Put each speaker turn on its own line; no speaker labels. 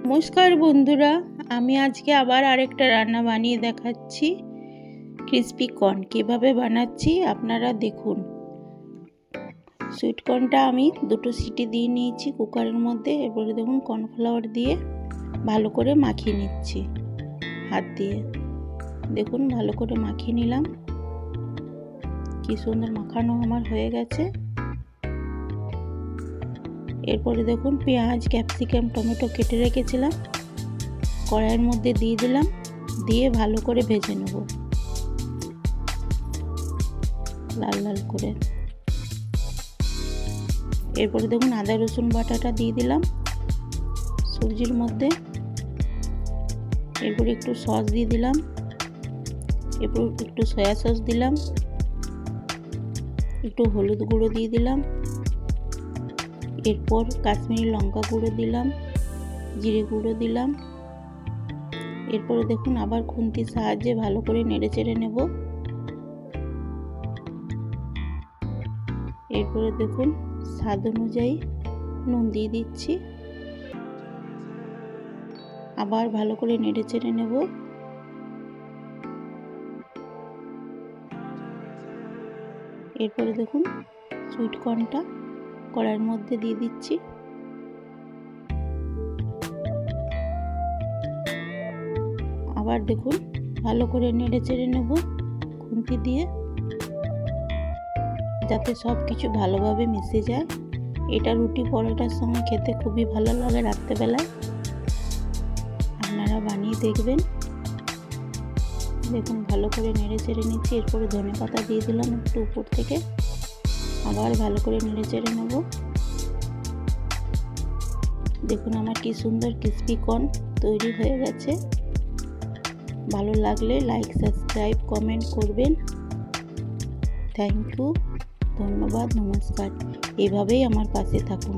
নমস্কার বন্ধুরা, আমি আজকে আবার আরেকটা রান্না বানিয়ে দেখাচ্ছি। ক্রিসপি কর্ন কিভাবে বানাচ্ছি আপনারা দেখুন। সুইট কর্নটা আমি দুটো সিটি দিয়ে নিয়েছি কুকারের মধ্যে। এরপরে দেখুন কর্নফ্লাওয়ার দিয়ে ভালো করে মাখিয়ে নিচ্ছি হাত দিয়ে। দেখুন ভালো করে মাখিয়ে নিলাম। কি সুন্দর মাখানো আমার হয়ে গেছে। এরপরে দেখুন পেঁয়াজ, ক্যাপসিকাম, টমেটো কেটে রেখেছিলাম, কড়াইয়ের মধ্যে দিয়ে দিলাম, দিয়ে ভালো করে ভেজে নেব লাল লাল করে। এরপরে দেখুন আদা রসুন বাটাটা দিয়ে দিলাম সবজির মধ্যে। এরপরে একটু সস দিয়ে দিলাম, এরপর একটু সয়া সস দিলাম, একটু হলুদ গুঁড়ো দিয়ে দিলাম, এরপর কাশ্মীরি লঙ্কা গুঁড়ো দিলাম, জিরে গুঁড়ো দিলাম। এরপরে দেখুন আবার খুন্তির সাহায্যে ভালো করে নেড়ে চেড়ে নেব। এরপরে দেখুন স্বাদ অনুযায়ী নুন দিয়ে দিচ্ছি, আবার ভালো করে নেড়ে চেড়ে নেব। এরপরে দেখুন সুইট কর্নটা কড়াইয়ের মধ্যে দিয়ে দিচ্ছি, আবার দেখুন ভালো করে নেড়ে চেড়ে নেব খুন্তি দিয়ে, যাতে সব কিছু ভালোভাবে মিশে যায়। এটা রুটি পরোটার সঙ্গে খেতে খুবই ভালো লাগে রাত্রেবেলায়। আপনারা বানিয়ে দেখবেন। দেখুন ভালো করে নেড়ে চেড়ে নিচ্ছি। এরপরে ধনেপাতা দিয়ে দিলাম একটু উপর থেকে, আবার ভালো করে নেড়ে চেড়ে নেব। দেখুন আমার কি সুন্দর ক্রিসপি কর্ন তৈরি হয়ে গেছে। ভালো লাগলে লাইক, সাবস্ক্রাইব, কমেন্ট করবেন। থ্যাংক ইউ, ধন্যবাদ, নমস্কার। এভাবেই আমার পাশে থাকুন।